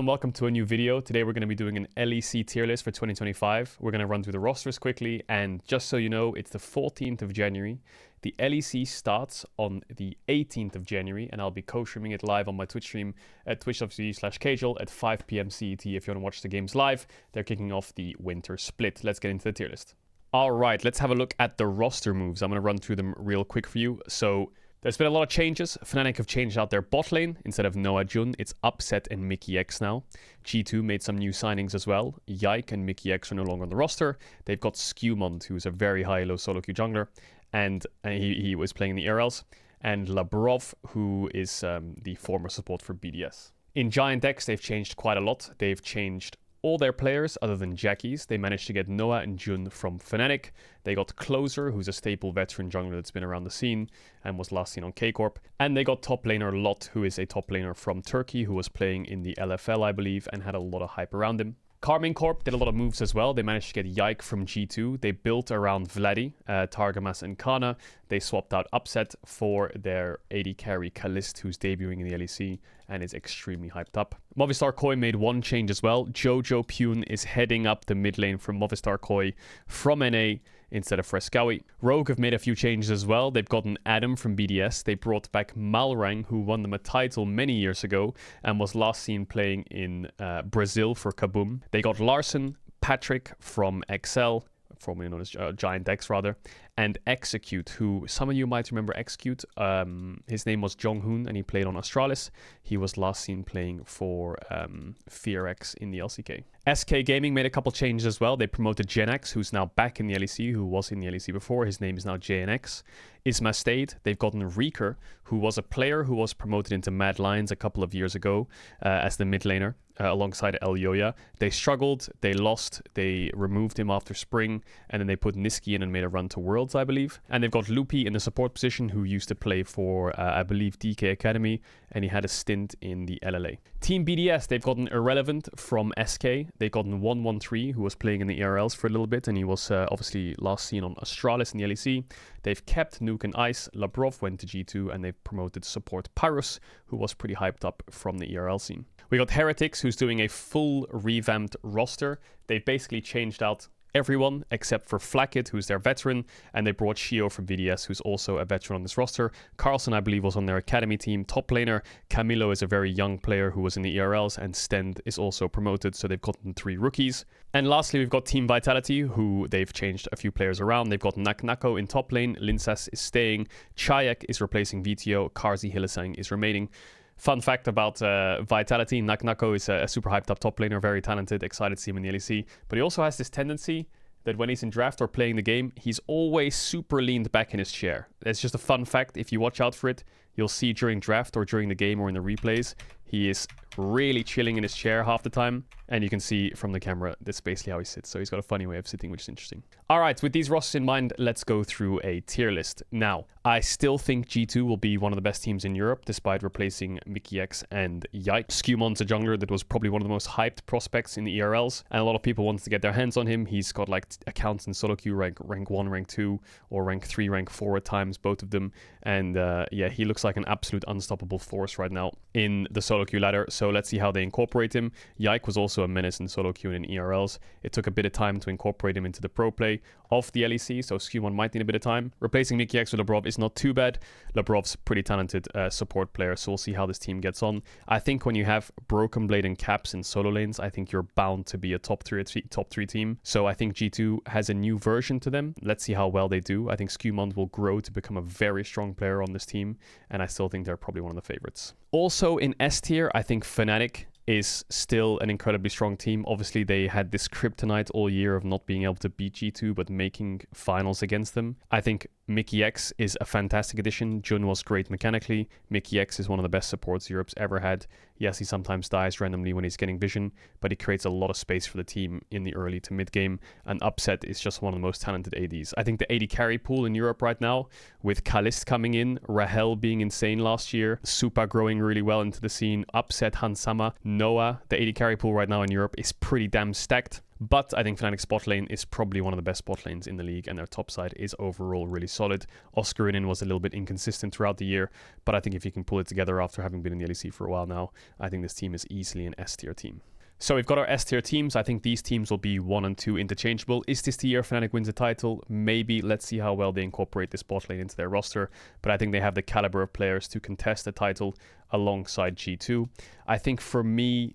and welcome to a new video. Today we're going to be doing an LEC tier list for 2025. We're going to run through the rosters quickly, and just so you know, it's the 14th of January. The LEC starts on the 18th of January, and I'll be co-streaming it live on my Twitch stream at twitch.tv/Caedrel at 5 p.m. CET if you want to watch the games live. They're kicking off the winter split. Let's get into the tier list. All right, let's have a look at the roster moves. I'm going to run through them real quick for you. So there's been a lot of changes. Fnatic have changed out their bot lane. Instead of Noah Jun, it's Upset and Mickey X now. G2 made some new signings as well. Yike and Mickey X are no longer on the roster. They've got Skewmond, who's a very high-low solo queue jungler, and he was playing in the ERLs. And Labrov, who is the former support for BDS. In Giant X, they've changed quite a lot. They've changed all their players other than Jackie's. They managed to get Noah and Jun from Fnatic. They got Closer, who's a staple veteran jungler that's been around the scene and was last seen on K-Corp. And they got top laner Lot, who is a top laner from Turkey, who was playing in the LFL, I believe, and had a lot of hype around him. Carmine Corp did a lot of moves as well. They managed to get Yike from G2. They built around Vladdy, Targamas, and Kana. They swapped out Upset for their AD carry Kalist, who's debuting in the LEC and is extremely hyped up. Movistar KOI made one change as well. Jojo Pune is heading up the mid lane from Movistar KOI from NA instead of Frescowi. Rogue have made a few changes as well. They've gotten Adam from BDS. They brought back Malrang, who won them a title many years ago and was last seen playing in Brazil for Kaboom. They got Larson, Patrick from XL, formerly known as Giant X rather, and Execute, who some of you might remember Execute. His name was Jong-hoon and he played on Astralis. He was last seen playing for FearX in the LCK. SK Gaming made a couple changes as well. They promoted GenX, who's now back in the LEC, who was in the LEC before. His name is now JNX. Isma stayed. They've gotten Reeker, who was a player who was promoted into Mad Lions a couple of years ago as the mid laner alongside El Yoya. They struggled, they lost, they removed him after spring, and then they put Niski in and made a run to Worlds, I believe. And they've got Loopy in the support position, who used to play for, I believe, DK Academy, and he had a stint in the LLA. Team BDS, they've gotten Irrelevant from SK. They've gotten 113, who was playing in the ERLs for a little bit, and he was obviously last seen on Astralis in the LEC. They've kept Nuke and Ice. Labrov went to G2, and they've promoted support Pyrus, who was pretty hyped up from the ERL scene. We got Heretics, who's doing a full revamped roster. They've basically changed out everyone except for Flackett, who's their veteran, and they brought Shio from VDS, who's also a veteran on this roster. Carlson, I believe, was on their academy team. Top laner Camilo is a very young player who was in the ERLs, and Stend is also promoted, so they've gotten 3 rookies. And lastly, we've got Team Vitality, who they've changed a few players around. They've got Naknako in top lane, Linsas is staying, Chayak is replacing VTO, Karzi Hillisang is remaining. Fun fact about Vitality, Naknako is a super hyped up top laner, very talented, excited to see him in the LEC. But he also has this tendency that when he's in draft or playing the game, he's always super leaned back in his chair. It's just a fun fact. If you watch out for it, you'll see during draft or during the game or in the replays, he is really chilling in his chair half the time. And you can see from the camera, that's basically how he sits. So he's got a funny way of sitting, which is interesting. All right, with these rosters in mind, let's go through a tier list. Now, I still think G2 will be one of the best teams in Europe, despite replacing Mickey X and Yike. Skewmond's a jungler that was probably one of the most hyped prospects in the ERLs, and a lot of people wanted to get their hands on him. He's got like accounts in solo queue rank 1, rank 2, or rank 3, rank 4 at times, both of them. And yeah, he looks like an absolute unstoppable force right now in the solo queue ladder. So let's see how they incorporate him. Yike was also a menace in solo queue and in ERLs. It took a bit of time to incorporate him into the pro play of the LEC, so Skewmond might need a bit of time. Replacing Mickey X with Labrov is not too bad. Labrov's pretty talented support player, so we'll see how this team gets on. I think when you have Broken Blade and Caps in solo lanes, I think you're bound to be a top 3 team. So I think G2 has a new version to them. Let's see how well they do. I think Skewmond will grow to become a very strong player on this team, and I still think they're probably one of the favorites. Also in S tier, I think Fnatic is still an incredibly strong team. Obviously, they had this kryptonite all year of not being able to beat G2, but making finals against them. I think Mickey X is a fantastic addition. Jun was great mechanically. Mickey X is one of the best supports Europe's ever had. Yes, he sometimes dies randomly when he's getting vision, but he creates a lot of space for the team in the early to mid game. And Upset is just one of the most talented ADs. I think the AD carry pool in Europe right now, with Kalist coming in, Rahel being insane last year, Supa growing really well into the scene, Upset, Hansama, Noah, the AD carry pool right now in Europe is pretty damn stacked. But I think Fnatic's bot lane is probably one of the best bot lanes in the league, and their top side is overall really solid. Oscarinin was a little bit inconsistent throughout the year, but I think if you can pull it together after having been in the LEC for a while now, I think this team is easily an S tier team. So we've got our S tier teams. I think these teams will be 1 and 2 interchangeable. Is this the year Fnatic wins a title? Maybe. Let's see how well they incorporate this bot lane into their roster. But I think they have the caliber of players to contest the title alongside G2. I think for me,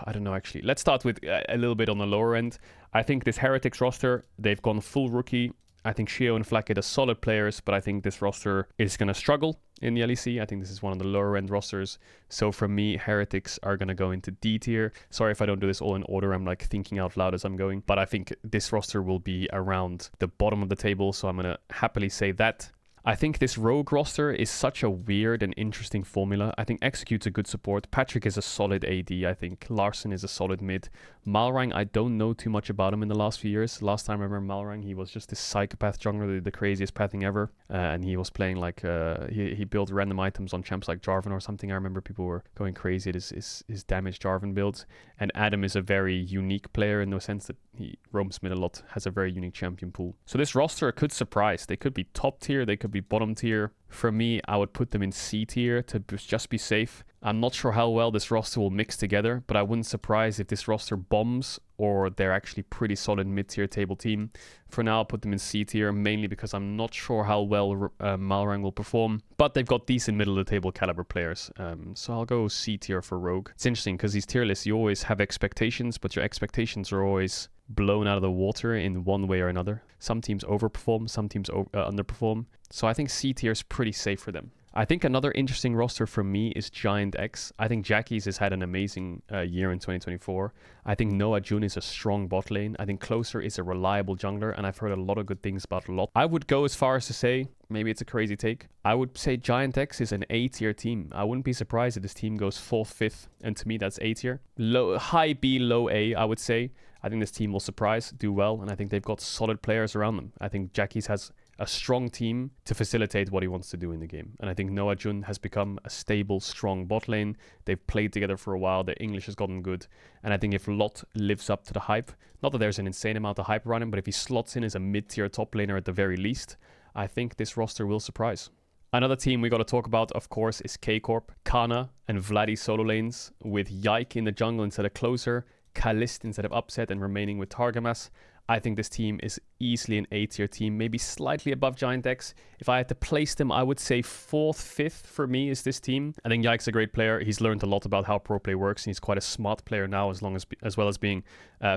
I don't know actually. Let's start with a little bit on the lower end. I think this Heretics roster, they've gone full rookie. I think Shio and Flacket are solid players, but I think this roster is going to struggle in the LEC. I think this is one of the lower end rosters. So for me, Heretics are going to go into D tier. Sorry if I don't do this all in order. I'm like thinking out loud as I'm going. But I think this roster will be around the bottom of the table. So I'm going to happily say that. I think this Rogue roster is such a weird and interesting formula. I think Execute's a good support. Patrick is a solid AD. I think Larson is a solid mid. Malrang, I don't know too much about him in the last few years. Last time I remember Malrang, he was just this psychopath jungler, the craziest pathing ever. And he was playing like, he built random items on champs like Jarvan or something. I remember people were going crazy at his damaged Jarvan builds. And Adam is a very unique player in the sense that he roams mid a lot, has a very unique champion pool. So this roster could surprise. They could be top tier, they could be bottom tier. For me, I would put them in C tier to just be safe. I'm not sure how well this roster will mix together, but I wouldn't surprise if this roster bombs or they're actually pretty solid mid-tier table team. For now, I'll put them in C tier, mainly because I'm not sure how well Malrang will perform, but they've got decent middle-of-the-table caliber players. So I'll go C tier for Rogue. It's interesting because these tier lists, you always have expectations, but your expectations are always blown out of the water in one way or another. Some teams overperform, some teams underperform. So I think C tier is pretty safe for them. I think another interesting roster for me is Giant X. I think Jackie's has had an amazing year in 2024. I think Noah June is a strong bot lane. I think Closer is a reliable jungler, and I've heard a lot of good things about Lot. I would go as far as to say, maybe it's a crazy take, I would say Giant X is an A tier team. I wouldn't be surprised if this team goes 4th, 5th, and to me that's A tier. High B, low A, I would say. I think this team will surprise, do well, and I think they've got solid players around them. I think Jackie's has a strong team to facilitate what he wants to do in the game. And I think Noah Jun has become a stable, strong bot lane. They've played together for a while. Their English has gotten good. And I think if Lot lives up to the hype, not that there's an insane amount of hype around him, but if he slots in as a mid-tier top laner at the very least, I think this roster will surprise. Another team we got to talk about, of course, is K-Corp. Kana and Vladdy solo lanes with Yike in the jungle instead of Closer, Kalist instead of Upset, and remaining with Targamas. I think this team is easily an A-tier team, maybe slightly above Giant X. If I had to place them, I would say 4th, 5th for me is this team. I think Yike's a great player. He's learned a lot about how pro play works, and he's quite a smart player now, as well as being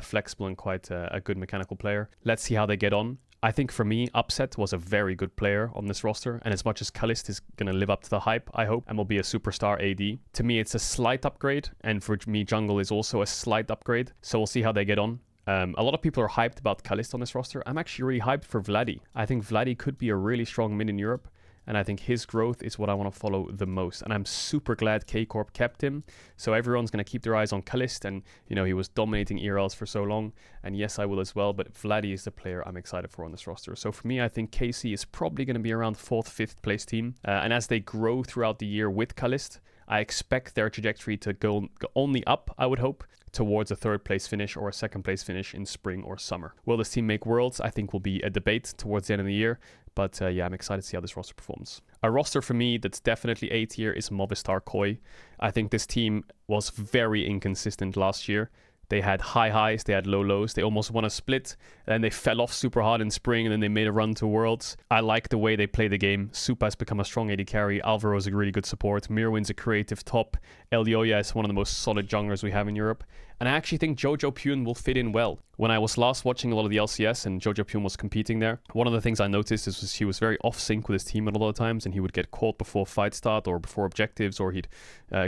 flexible and quite a good mechanical player. Let's see how they get on. I think for me, Upset was a very good player on this roster, and as much as Kalist is going to live up to the hype, I hope, and will be a superstar AD, to me it's a slight upgrade, and for me Jungle is also a slight upgrade, so we'll see how they get on. A lot of people are hyped about Kalist on this roster. I'm actually really hyped for Vladdy. I think Vladdy could be a really strong mid in Europe, and I think his growth is what I want to follow the most. And I'm super glad K-Corp kept him. So everyone's going to keep their eyes on Kalist, and you know, he was dominating ERLs for so long. And yes, I will as well, but Vladdy is the player I'm excited for on this roster. So for me, I think KC is probably going to be around 4th, 5th place team. And as they grow throughout the year with Kalist, I expect their trajectory to go only up, I would hope, towards a 3rd place finish or a 2nd place finish in spring or summer. Will this team make Worlds? I think will be a debate towards the end of the year. But yeah, I'm excited to see how this roster performs. A roster for me that's definitely A tier is Movistar KOI. I think this team was very inconsistent last year. They had high highs, they had low lows. They almost won a split, and then they fell off super hard in spring, and then they made a run to Worlds. I like the way they play the game. Supa has become a strong AD carry. Alvaro is a really good support. Mirwin's a creative top. Elioya is one of the most solid junglers we have in Europe. And I actually think Jojo Pyun will fit in well. When I was last watching a lot of the LCS and Jojo Pyun was competing there, one of the things I noticed is he was very off sync with his team a lot of times, and he would get caught before fight start or before objectives, or he'd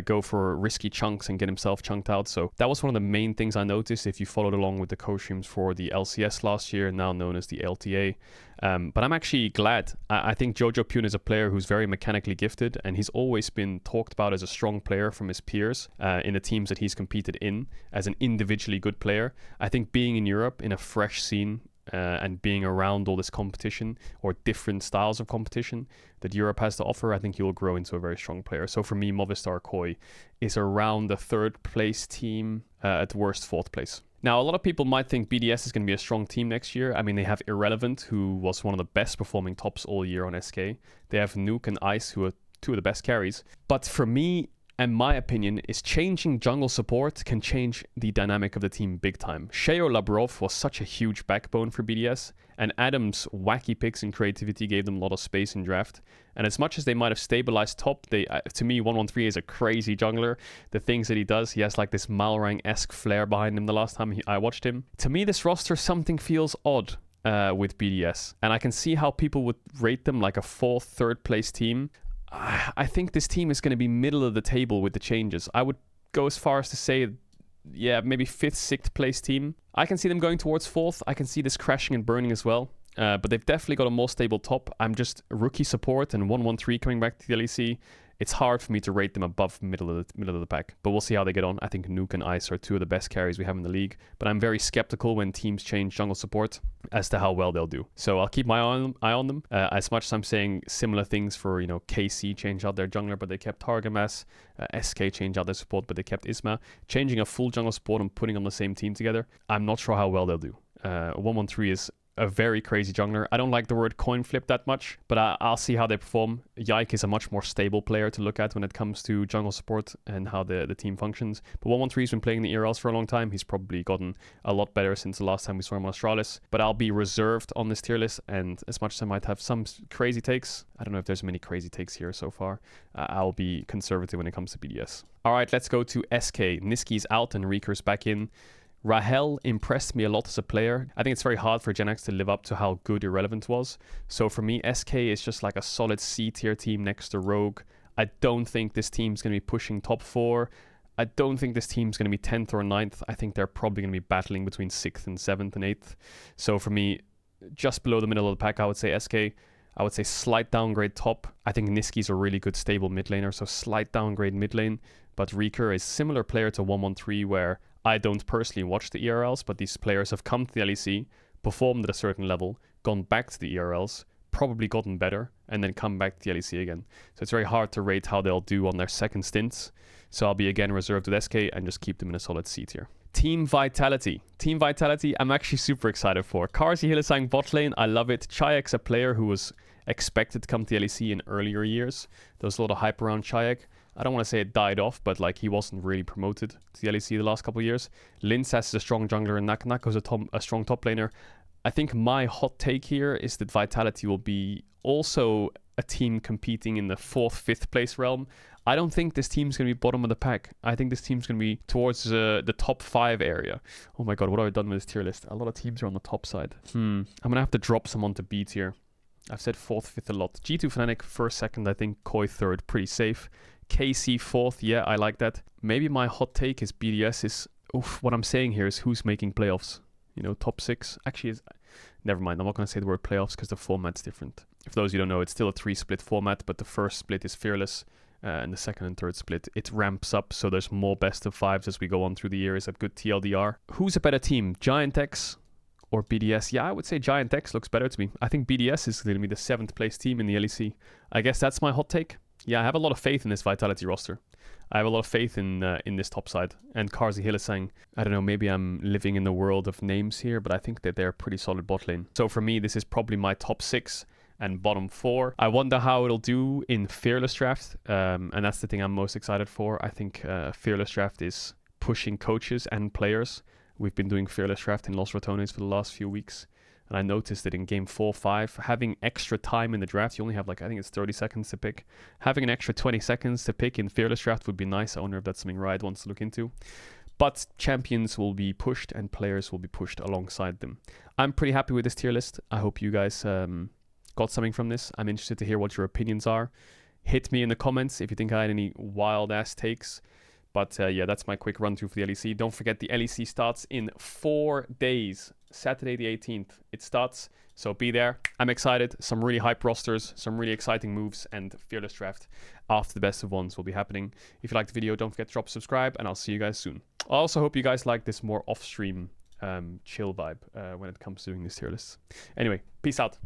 go for risky chunks and get himself chunked out. So that was one of the main things I noticed if you followed along with the co-streams for the LCS last year, now known as the LTA. But I'm actually glad. I think Jojo Pyun is a player who's very mechanically gifted, and he's always been talked about as a strong player from his peers in the teams that he's competed in as an individually good player. I think being in Europe in a fresh scene and being around all this competition or different styles of competition that Europe has to offer, I think he will grow into a very strong player. So for me, Movistar KOI is around the 3rd place team, at worst 4th place. Now, a lot of people might think BDS is going to be a strong team next year. I mean, they have Irrelevant, who was one of the best performing tops all year on SK. They have Nuke and Ice, who are two of the best carries. But for me, and my opinion, is changing jungle support can change the dynamic of the team big time. Sheo Labrov was such a huge backbone for BDS, and Adam's wacky picks and creativity gave them a lot of space in draft. And as much as they might have stabilized top, to me, 113 is a crazy jungler. The things that he does, he has like this Malrang-esque flair behind him the last time I watched him. To me, this roster, something feels odd with BDS. And I can see how people would rate them like a 4th, 3rd place team. I think this team is going to be middle of the table with the changes. I would go as far as to say, yeah, maybe 5th, 6th place team. I can see them going towards 4th. I can see this crashing and burning as well. But they've definitely got a more stable top. I'm just rookie support and 113 coming back to the LEC. It's hard for me to rate them above middle of the pack, but we'll see how they get on. I think Nuke and Ice are two of the best carries we have in the league, but I'm very skeptical when teams change jungle support as to how well they'll do. So I'll keep my eye on them. As much as I'm saying similar things for, KC changed out their jungler, but they kept Targamas. SK changed out their support, but they kept Isma. Changing a full jungle support and putting on the same team together, I'm not sure how well they'll do. 113 is a very crazy jungler. I don't like the word coin flip that much, but I'll see how they perform. Yike is a much more stable player to look at when it comes to jungle support and how the team functions. But 113 has been playing the ERLs for a long time. He's probably gotten a lot better since the last time we saw him on Astralis. But I'll be reserved on this tier list, and as much as I might have some crazy takes, I don't know if there's many crazy takes here so far. I'll be conservative when it comes to BDS. All right, let's go to SK. Niski's out and Reeker's back in. Rahel impressed me a lot as a player. I think it's very hard for Gen X to live up to how good Irrelevant was. So for me, SK is just like a solid C tier team next to Rogue. I don't think this team's going to be pushing top 4. I don't think this team's going to be 10th or 9th. I think they're probably going to be battling between 6th and 7th and 8th. So for me, just below the middle of the pack, I would say SK. I would say slight downgrade top. I think Niski's a really good stable mid laner, so slight downgrade mid lane. But Reeker is similar player to 113, where I don't personally watch the ERLs, but these players have come to the LEC, performed at a certain level, gone back to the ERLs, probably gotten better, and then come back to the LEC again. So it's very hard to rate how they'll do on their second stints. So I'll be again reserved with SK and just keep them in a solid C tier. Team Vitality. Team Vitality, I'm actually super excited for. Karzi Hylissang bot lane, I love it. Chayek's a player who was expected to come to the LEC in earlier years. There was a lot of hype around Chayek. I don't want to say it died off, but like he wasn't really promoted to the LEC the last couple of years. Linsas is a strong jungler and Nakako's a strong top laner. I think my hot take here is that Vitality will be also a team competing in the 4th, 5th place realm. I don't think this team's going to be bottom of the pack. I think this team's going to be towards the top 5 area. Oh my god, what have I done with this tier list? A lot of teams are on the top side. I'm going to have to drop some onto B tier. I've said 4th, 5th a lot. G2 Fnatic 1st, 2nd, I think. KOI 3rd, pretty safe. KC 4th, yeah, I like that. Maybe my hot take is BDS is... what I'm saying here is who's making playoffs. Top 6. Actually, never mind. I'm not going to say the word playoffs because the format's different. For those who don't know, it's still a 3-split format, but the first split is Fearless. And the second and third split, it ramps up, so there's more best of 5s as we go on through the years at good TLDR. Who's a better team, Giant X or BDS? Yeah, I would say Giant X looks better to me. I think BDS is going to be the 7th place team in the LEC. I guess that's my hot take. Yeah, I have a lot of faith in this Vitality roster. I have a lot of faith in this top side. And Karzi Hylissang, I don't know, maybe I'm living in the world of names here, but I think that they're a pretty solid bot lane. So for me, this is probably my top 6 and bottom 4. I wonder how it'll do in Fearless Draft, and that's the thing I'm most excited for. I think Fearless Draft is pushing coaches and players. We've been doing Fearless Draft in Los Ratones for the last few weeks. And I noticed that in game 4-5, having extra time in the draft, you only have I think it's 30 seconds to pick. Having an extra 20 seconds to pick in Fearless Draft would be nice. I wonder if that's something Riot wants to look into. But champions will be pushed and players will be pushed alongside them. I'm pretty happy with this tier list. I hope you guys got something from this. I'm interested to hear what your opinions are. Hit me in the comments if you think I had any wild ass takes. But yeah, that's my quick run through for the LEC. Don't forget the LEC starts in 4 days. Saturday the 18th it starts, so be there. I'm excited. Some really hype rosters, some really exciting moves, and Fearless Draft after the best of ones will be happening. If you liked the video, don't forget to drop subscribe, and I'll see you guys soon. I also hope you guys like this more off-stream chill vibe when it comes to doing these tier lists. Anyway, peace out.